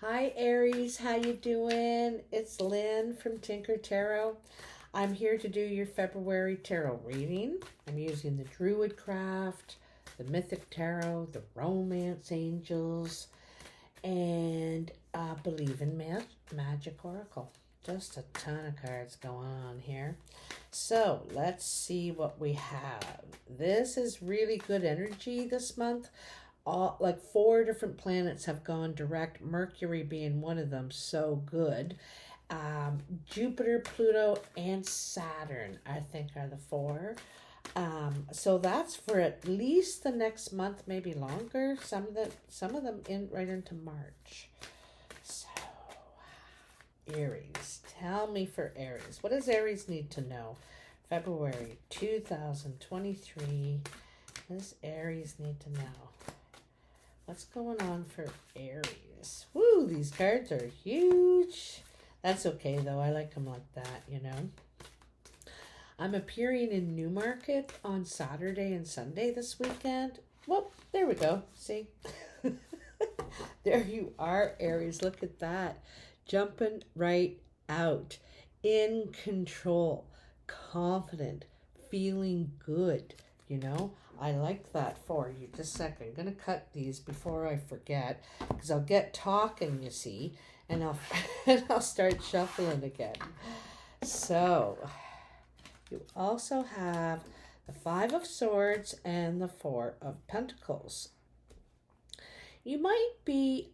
Hi Aries, how you doing? It's Lynn from Tinker Tarot. I'm here to do your February tarot reading. I'm using the Druid Craft, the Mythic Tarot, the Romance Angels, and Believe in Magic Oracle. Just a ton of cards going on here. So let's see what we have. This is really good energy this month. Like 4 different planets have gone direct, Mercury being one of them. So good. Jupiter, Pluto, and Saturn, I think, are the 4. So that's for at least the next month, maybe longer. Some of them in right into March. So Aries, tell me for Aries, what does Aries need to know? February 2023. What does Aries need to know? What's going on for Aries? Woo, these cards are huge. That's okay, though. I like them like that, you know. I'm appearing in Newmarket on Saturday and Sunday this weekend. Well, there we go. See? There you are, Aries. Look at that. Jumping right out. In control. Confident. Feeling good, you know. I like that for you. Just a second. I'm going to cut these before I forget, because I'll get talking, you see, and I'll start shuffling again. So, you also have the 5 of Swords and the 4 of Pentacles. You might be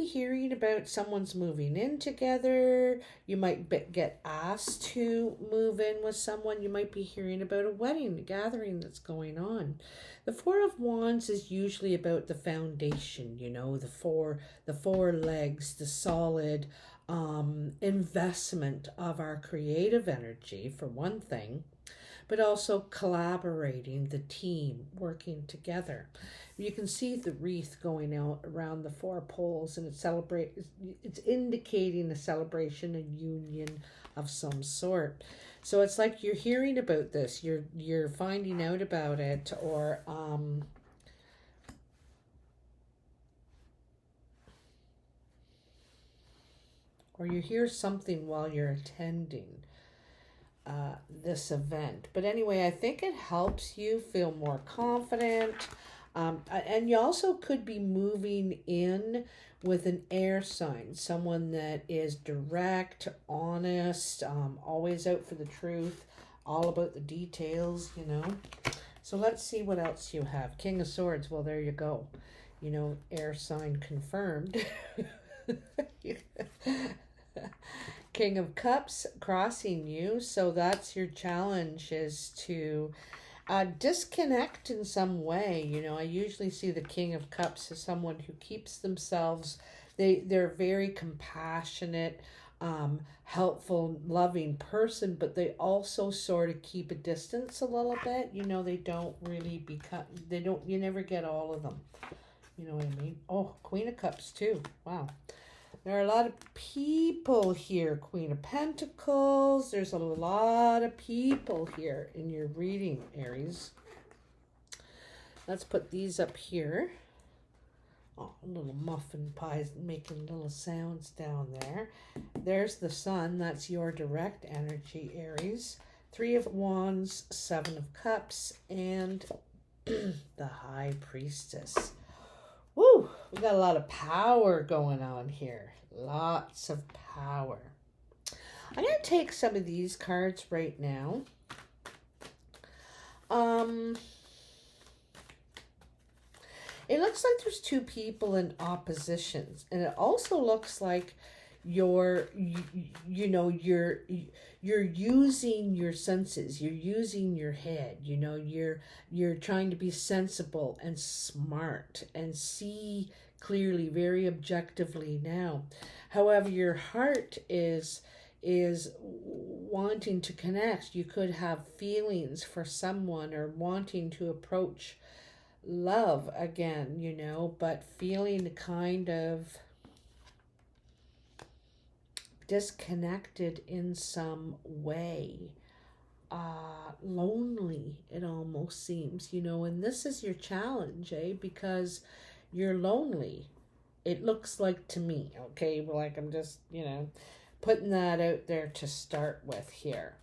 hearing about someone's moving in together. You might get asked to move in with someone. You might be hearing about a wedding, a gathering that's going on. The 4 of Wands is usually about the foundation, you know, the four legs, the solid investment of our creative energy, for one thing, but also collaborating, the team working together. You can see the wreath going out around the 4 poles, and it's indicating a celebration, a union of some sort. So it's like you're hearing about this, you're finding out about it, or you hear something while you're attending this event. But anyway, I think it helps you feel more confident. And you also could be moving in with an air sign, someone that is direct, honest, always out for the truth, all about the details, you know. So let's see what else you have. King of Swords, well, there you go. You know, air sign confirmed. King of Cups crossing you, so that's your challenge, is to disconnect in some way. You know, I usually see the King of Cups as someone who keeps themselves, they're very compassionate, helpful, loving person, but they also sort of keep a distance a little bit. You know, they don't really you never get all of them. You know what I mean? Oh, Queen of Cups too. Wow. There are a lot of people here. Queen of Pentacles. There's a lot of people here in your reading, Aries. Let's put these up here. Oh, little muffin pies making little sounds down there. There's the Sun. That's your direct energy, Aries. 3 of Wands, 7 of Cups, and the High Priestess. Woo! We got a lot of power going on here. Lots of power. I'm going to take some of these cards right now. It looks like there's 2 people in oppositions, and it also looks like you're using your senses, you're using your head, you know, you're trying to be sensible and smart and see clearly, very objectively now. However, your heart is wanting to connect. You could have feelings for someone, or wanting to approach love again, you know, but feeling kind of disconnected in some way. Lonely, it almost seems, you know, and this is your challenge, because you're lonely. It looks like to me, okay? Like I'm just, putting that out there to start with here.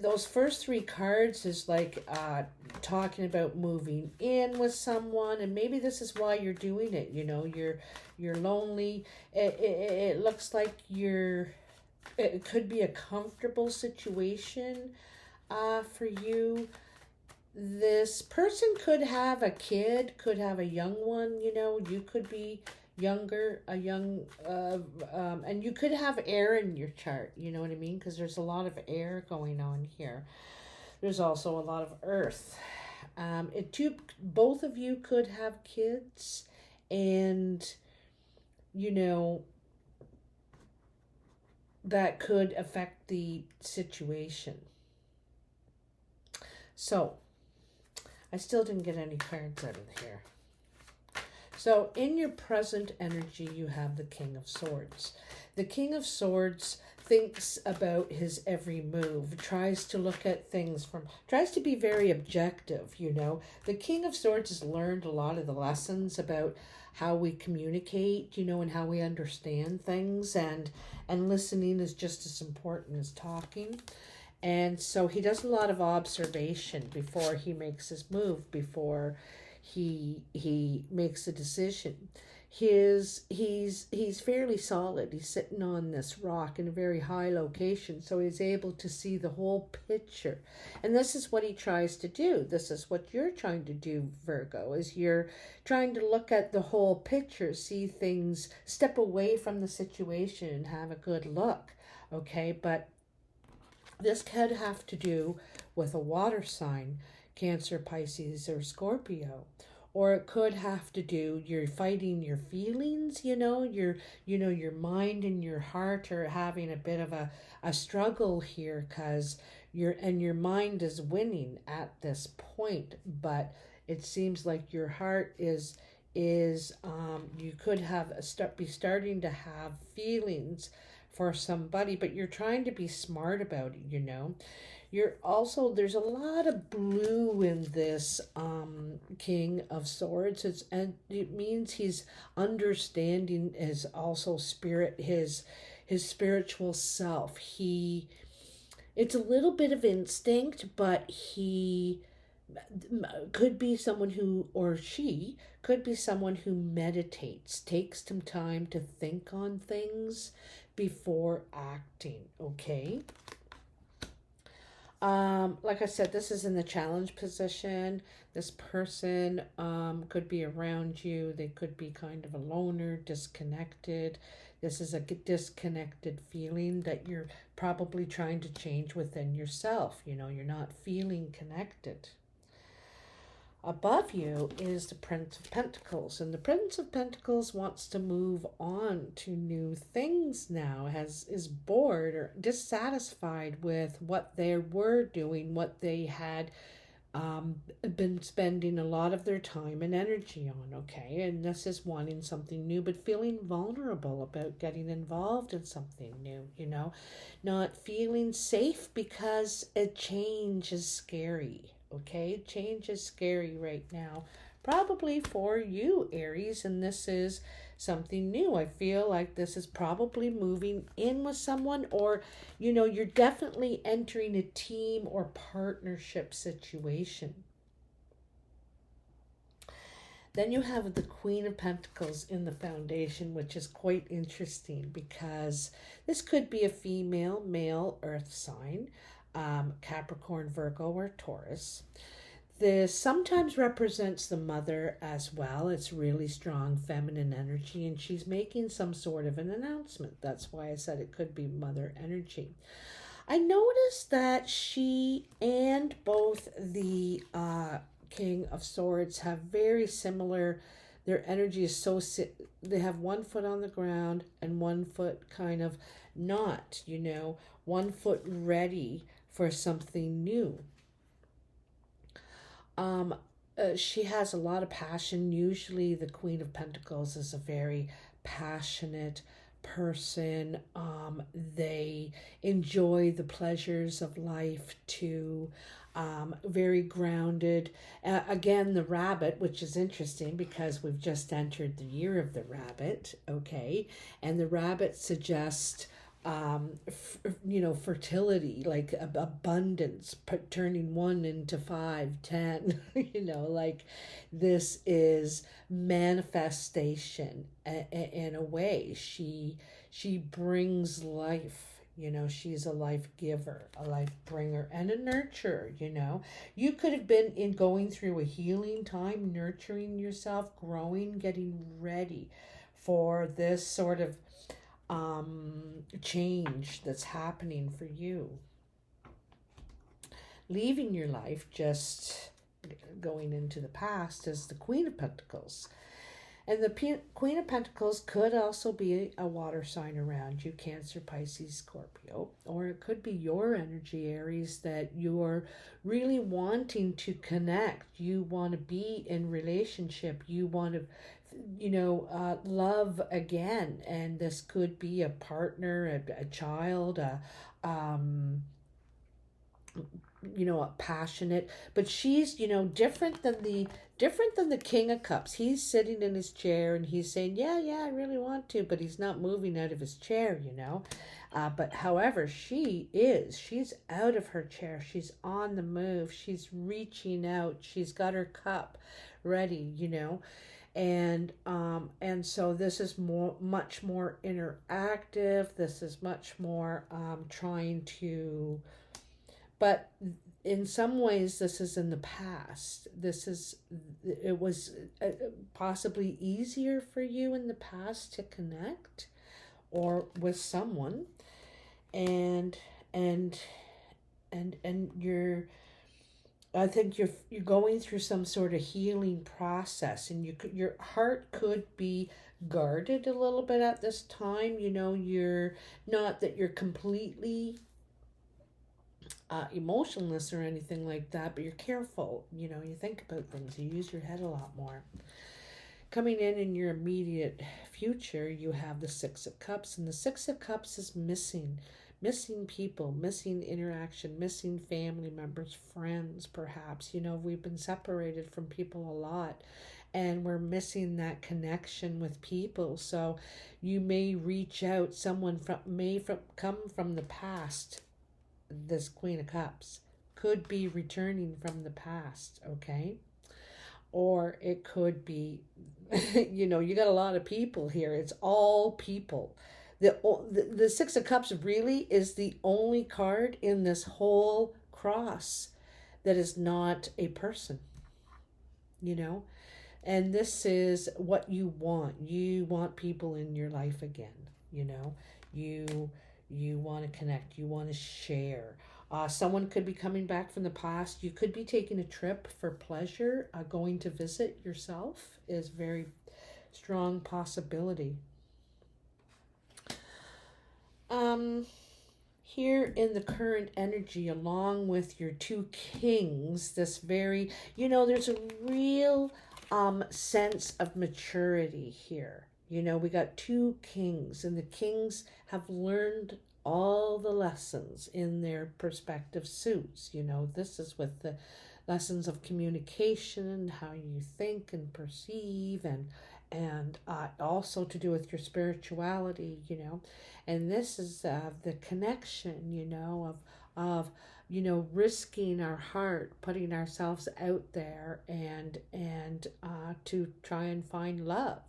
Those first three cards is like talking about moving in with someone, and maybe this is why you're doing it. You're lonely. It looks like it could be a comfortable situation for you. This person could have a kid, could have a young one. You could be younger, and you could have air in your chart. You know what I mean? Because there's a lot of air going on here. There's also a lot of earth. Both of you could have kids, and that could affect the situation. So I still didn't get any cards out of here. So in your present energy, you have the King of Swords. The King of Swords thinks about his every move, tries to look at things tries to be very objective, The King of Swords has learned a lot of the lessons about how we communicate, and how we understand things, and listening is just as important as talking. And so he does a lot of observation before he makes his move, before he makes a decision. He's fairly solid. He's sitting on this rock in a very high location, so he's able to see the whole picture. And this is what he tries to do. This is what you're trying to do, Virgo, is you're trying to look at the whole picture, see things, step away from the situation and have a good look. Okay, but this could have to do with a water sign, Cancer, Pisces, or Scorpio. Or it could have to do, you're fighting your feelings, your mind and your heart are having a bit of a struggle here, because your mind is winning at this point, but it seems like your heart is you could be starting to have feelings for somebody, but you're trying to be smart about it. There's a lot of blue in this King of Swords. And it means he's understanding his also spirit, his spiritual self. It's a little bit of instinct, but he could be someone who, or she could be someone who meditates, takes some time to think on things before acting. Okay. Like I said, this is in the challenge position. This person could be around you. They could be kind of a loner, disconnected. This is a disconnected feeling that you're probably trying to change within yourself. You're not feeling connected. Above you is the Prince of Pentacles, and the Prince of Pentacles wants to move on to new things now, is bored or dissatisfied with what they were doing, what they had been spending a lot of their time and energy on, okay? And this is wanting something new, but feeling vulnerable about getting involved in something new, not feeling safe because a change is scary. Okay, change is scary right now, probably for you, Aries, and this is something new. I feel like this is probably moving in with someone, or you're definitely entering a team or partnership situation. Then you have the Queen of Pentacles in the foundation, which is quite interesting because this could be a female, male, earth sign. Capricorn, Virgo, or Taurus. This sometimes represents the mother as well. It's really strong feminine energy, and she's making some sort of an announcement. That's why I said it could be mother energy. I noticed that she and both the King of Swords have very similar, their energy is they have one foot on the ground and one foot kind of not, one foot ready for something new. She has a lot of passion. Usually the Queen of Pentacles is a very passionate person. They enjoy the pleasures of life too. very grounded. Again, the rabbit, which is interesting because we've just entered the year of the rabbit, okay? And the rabbit suggests, fertility, like abundance, turning 1 into 5, 10, like this is manifestation in a way. She brings life. She's a life giver, a life bringer, and a nurturer. You could have been in going through a healing time, nurturing yourself, growing, getting ready for this sort of change that's happening for you. Leaving your life, just going into the past, is the Queen of Pentacles. And the Queen of Pentacles could also be a water sign around you, Cancer, Pisces, Scorpio. Or it could be your energy, Aries, that you're really wanting to connect. You want to be in relationship. You want to, love again. And this could be a partner, a child, a passionate, but she's different than the King of Cups. He's sitting in his chair and he's saying, yeah, I really want to, but he's not moving out of his chair. But however, she's out of her chair, she's on the move, she's reaching out, she's got her cup ready, and so this is much more interactive. This is much more trying to, but in some ways this is in the past. It was possibly easier for you in the past to connect or with someone, and I think you're going through some sort of healing process, and your heart could be guarded a little bit at this time. You're not that you're completely emotionless or anything like that, but you're careful. You think about things. You use your head a lot more. Coming in your immediate future, you have the Six of Cups, and the Six of Cups is missing people, missing interaction, missing family members, friends, perhaps. We've been separated from people a lot, and we're missing that connection with people. So you may reach out. Someone come from the past. This Queen of Cups could be returning from the past, okay? Or it could be, you got a lot of people here. It's all people. The Six of Cups really is the only card in this whole cross that is not a person, and this is what you want. You want people in your life again, you want to connect, you want to share. Someone could be coming back from the past. You could be taking a trip for pleasure. Going to visit yourself is very strong possibility. Here in the current energy, along with your two kings, this very, there's a real sense of maturity here. We got two kings, and the kings have learned all the lessons in their perspective suits. This is with the lessons of communication, how you think and perceive, and also to do with your spirituality, and this is the connection, of risking our heart, putting ourselves out there, and to try and find love,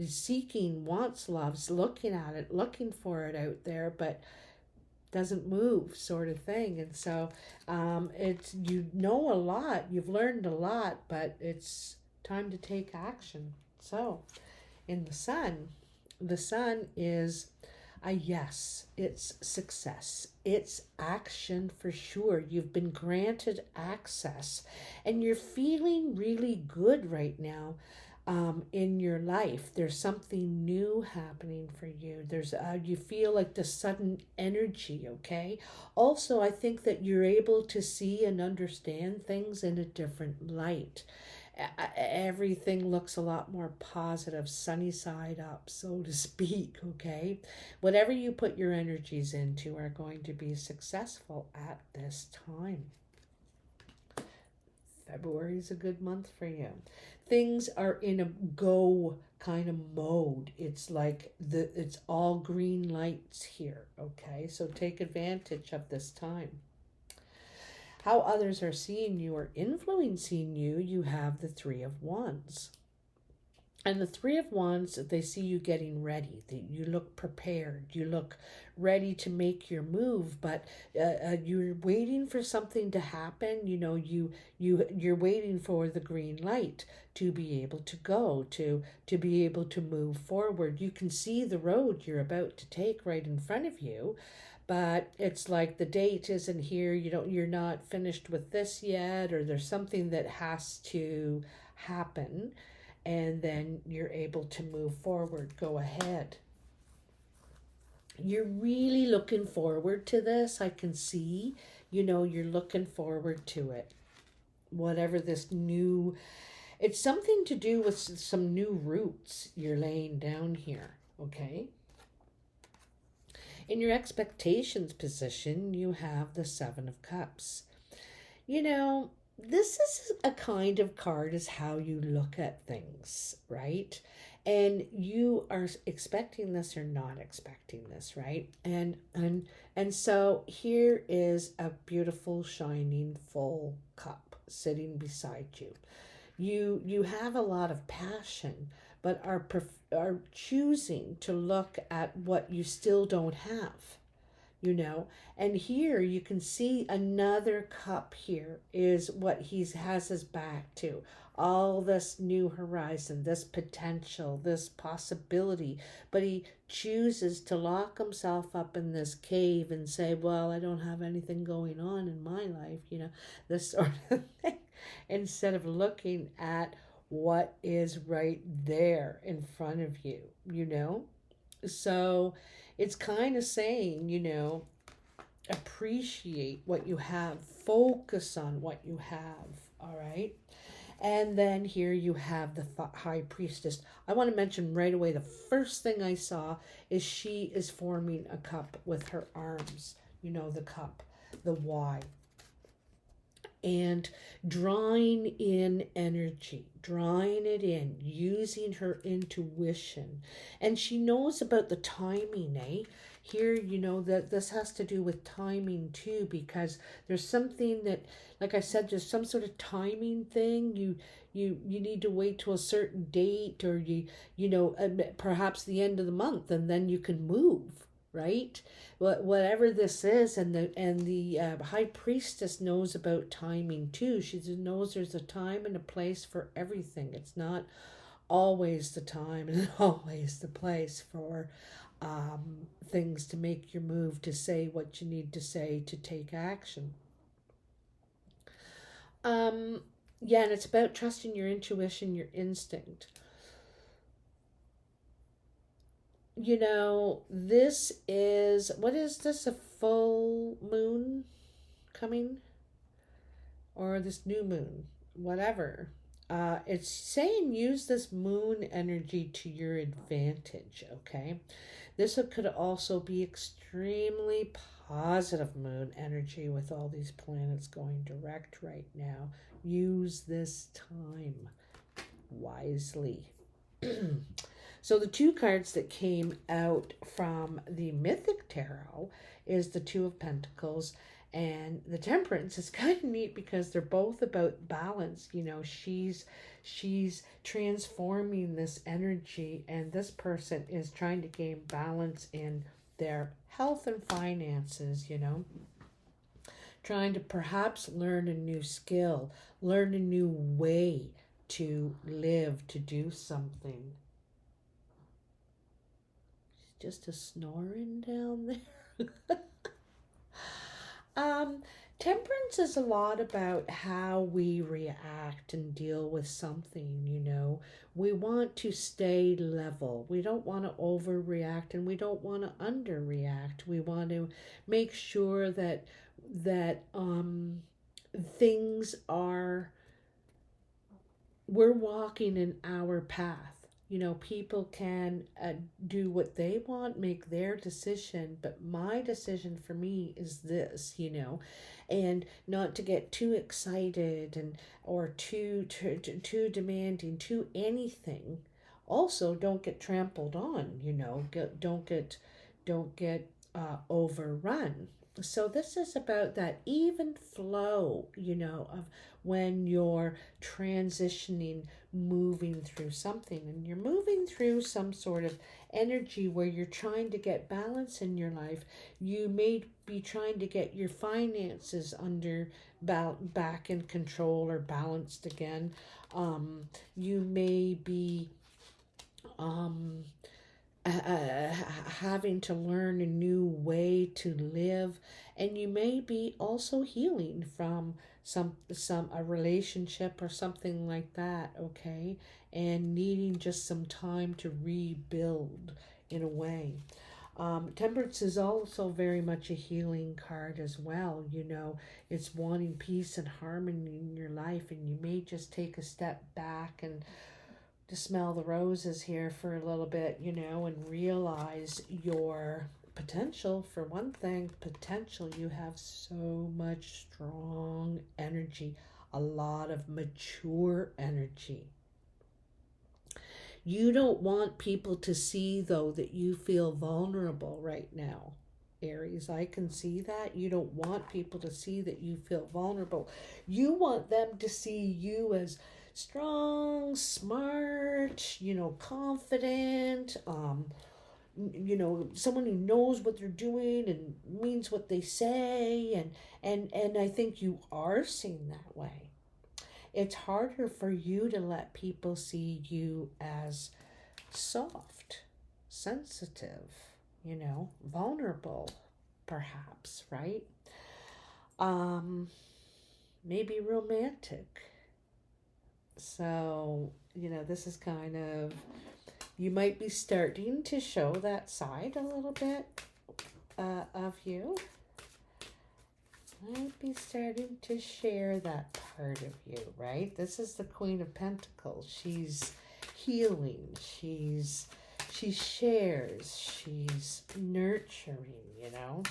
seeking, wants loves, looking at it, looking for it out there, but doesn't move, sort of thing. And so it's, a lot, you've learned a lot, but it's time to take action. So in the sun is a yes, it's success, it's action for sure. You've been granted access, and you're feeling really good right now. In your life, there's something new happening for you. There's you feel like the sudden energy, okay? Also, I think that you're able to see and understand things in a different light. Everything looks a lot more positive, sunny side up, so to speak, okay? Whatever you put your energies into are going to be successful at this time. February is a good month for you. Things are in a go kind of mode. It's like it's all green lights here, okay? So take advantage of this time. How others are seeing you or influencing you, you have the Three of Wands. And the Three of Wands, they see you getting ready. You look prepared. You look ready to make your move, but you're waiting for something to happen. You know, you're waiting for the green light to be able to go, to be able to move forward. You can see the road you're about to take right in front of you, but it's like the date isn't here. You're not finished with this yet, or there's something that has to happen, and then you're able to move forward. Go ahead. You're really looking forward to this. I can see, you're looking forward to it. Whatever this new, it's something to do with some new roots you're laying down here, okay? In your expectations position, you have the Seven of Cups. This is a kind of card is how you look at things, right? And you are expecting this or not expecting this, right? And so here is a beautiful shining full cup sitting beside you. You have a lot of passion, but are choosing to look at what you still don't have. And here you can see another cup here is what has his back to. All this new horizon, this potential, this possibility, but he chooses to lock himself up in this cave and say, well, I don't have anything going on in my life, this sort of thing, instead of looking at what is right there in front of you, So it's kind of saying, appreciate what you have, focus on what you have, all right? And then here you have the High Priestess. I want to mention right away, the first thing I saw is she is forming a cup with her arms, the cup, the Y. And drawing in energy, drawing it in, using her intuition. And she knows about the timing, Here, that this has to do with timing too, because there's something that, like I said, there's some sort of timing thing. You need to wait till a certain date, or perhaps the end of the month, and then you can move, right? Whatever this is, and the High Priestess knows about timing too. She knows there's a time and a place for everything. It's not always the time and always the place for things to make your move, to say what you need to say, to take action. And it's about trusting your intuition, your instinct. This is, what is this, a full moon coming? Or this new moon? Whatever. It's saying use this moon energy to your advantage, okay? This could also be extremely positive moon energy with all these planets going direct right now. Use this time wisely. So the two cards that came out from the Mythic Tarot is the Two of Pentacles and the Temperance. Is kind of neat because they're both about balance. She's transforming this energy, and this person is trying to gain balance in their health and finances, trying to perhaps learn a new skill, learn a new way to live, to do something. Just a snoring down there. Temperance is a lot about how we react and deal with something, We want to stay level. We don't want to overreact, and we don't want to underreact. We want to make sure that things are, we're walking in our path. You know, people can do what they want, make their decision, but my decision for me is this, you know, and not to get too excited and or too demanding, too anything. Also, don't get trampled on, you know, don't get overrun. So this is about that even flow, you know, of when you're transitioning, moving through something, and you're moving through some sort of energy where you're trying to get balance in your life. You may be trying to get your finances under back in control or balanced again. You may be um, having to learn a new way to live, and you may be also healing from some a relationship or something like that, okay, and needing just some time to rebuild in a way. Temperance is also very much a healing card as well. You know, it's wanting peace and harmony in your life, and you may just take a step back and to smell the roses here for a little bit, you know, and realize your potential. For one thing, potential, you have so much strong energy, a lot of mature energy. You don't want people to see, though, that you feel vulnerable right now. Aries, I can see that. You don't want people to see that you feel vulnerable. You want them to see you as strong, smart, you know, confident, you know, someone who knows what they're doing and means what they say, and I think you are seen that way. It's harder for you to let people see you as soft, sensitive, you know, vulnerable, perhaps, right? Um, Maybe romantic. So, you know, this is kind of, you might be starting to show that side a little bit of you. Might be starting to share that part of you, right? This is the Queen of Pentacles. She's healing. She shares. She's nurturing, you know.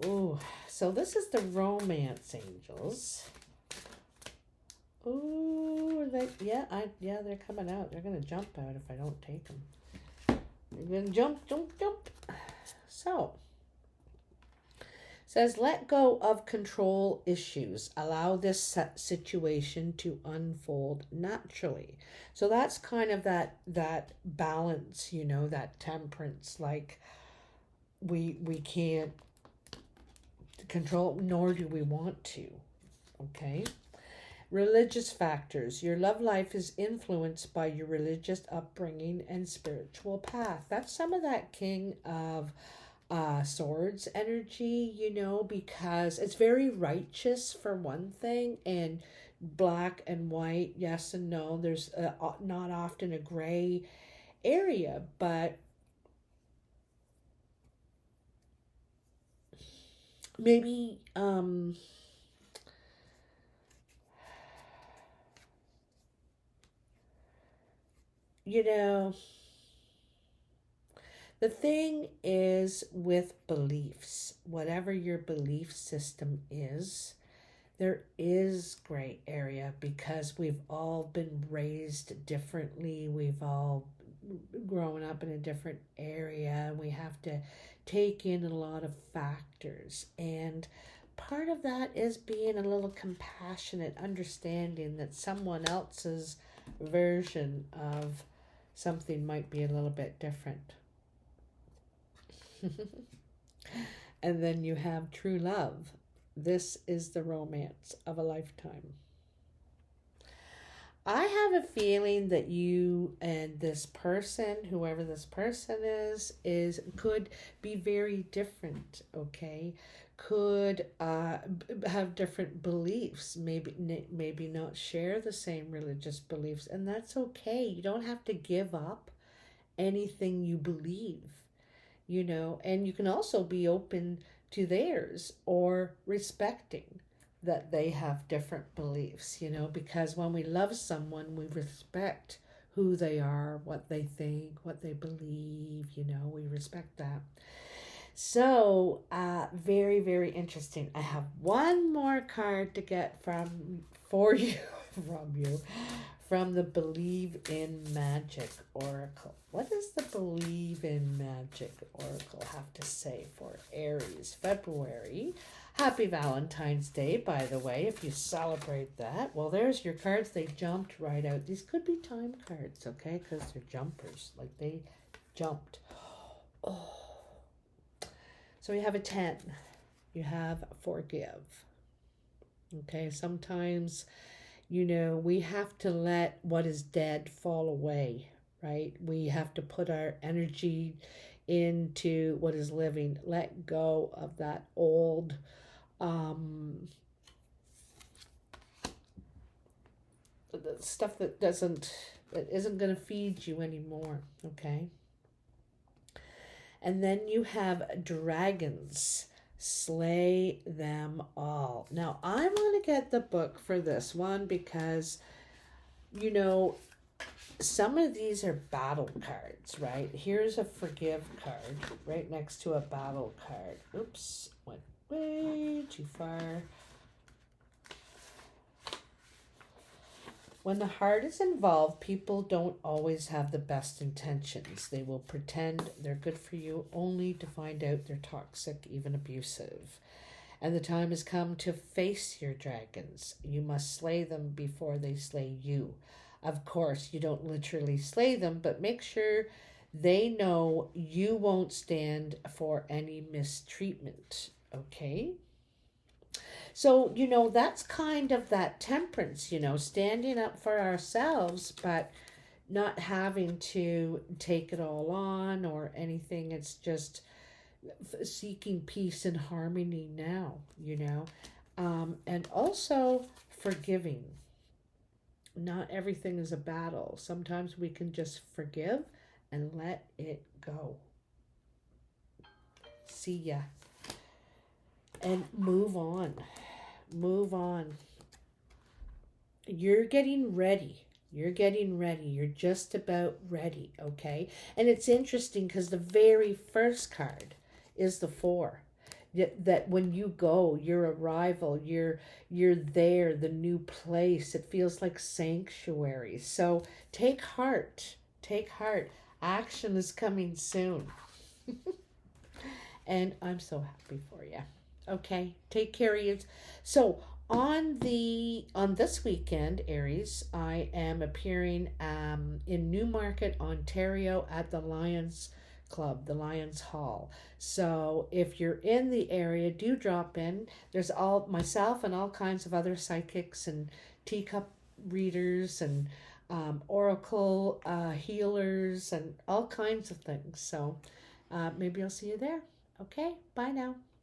Oh, so this is the romance angels. Oh, yeah, they're coming out. They're gonna jump out if I don't take them. They're gonna jump. So, says let go of control issues. Allow this situation to unfold naturally. So that's kind of that balance, you know, that temperance. Like we can't control, nor do we want to. Okay. Religious factors. Your love life is influenced by your religious upbringing and spiritual path. That's some of that King of Swords energy, you know, because it's very righteous for one thing, and black and white, yes and no. There's not often a gray area, but maybe you know, the thing is with beliefs, whatever your belief system is, there is gray area because we've all been raised differently. We've all grown up in a different area, and we have to take in a lot of factors. And part of that is being a little compassionate, understanding that someone else's version of something might be a little bit different. And then you have true love. This is the romance of a lifetime. I have a feeling that you and this person, whoever this person is could be very different, okay? Could have different beliefs, maybe not share the same religious beliefs, and that's okay. You don't have to give up anything you believe, you know, and you can also be open to theirs or respecting. that they have different beliefs, you know, because when we love someone, we respect who they are, what they think, what they believe, you know, we respect that. So, very, very interesting. I have one more card to get from for you, from you, from the Believe in Magic Oracle. What does the Believe in Magic Oracle have to say for Aries, February? Happy Valentine's Day, by the way, if you celebrate that. Well, there's your cards. They jumped right out. These could be time cards, okay? Because they're jumpers. Like they jumped. Oh. So you have a 10. You have forgive. Okay, sometimes, you know, we have to let what is dead fall away, right? We have to put our energy into what is living. Let go of that old the stuff that isn't going to feed you anymore, okay? And then you have dragons. Slay them all. Now, I'm going to get the book for this one because, you know, some of these are battle cards, right? Here's a forgive card right next to a battle card. Oops, went way too far. When the heart is involved, people don't always have the best intentions. They will pretend they're good for you only to find out they're toxic, even abusive. And the time has come to face your dragons. You must slay them before they slay you. Of course, you don't literally slay them, but make sure they know you won't stand for any mistreatment, okay? So, you know, that's kind of that temperance, you know, standing up for ourselves, but not having to take it all on or anything. It's just seeking peace and harmony now, you know, and also forgiving. Not everything is a battle. Sometimes we can just forgive and let it go. See ya. And move on. Move on. You're getting ready. You're getting ready. You're just about ready, okay? And it's interesting because the very first card is the 4. That when you go, your arrival, you're there, the new place. It feels like sanctuary. So take heart. Take heart. Action is coming soon. And I'm so happy for you. Okay, take care of you. So on this weekend, Aries, I am appearing in Newmarket, Ontario, at the Lions Club, the Lions Hall. So if you're in the area, do drop in. There's all myself and all kinds of other psychics and teacup readers and oracle healers and all kinds of things. So maybe I'll see you there. Okay, bye now.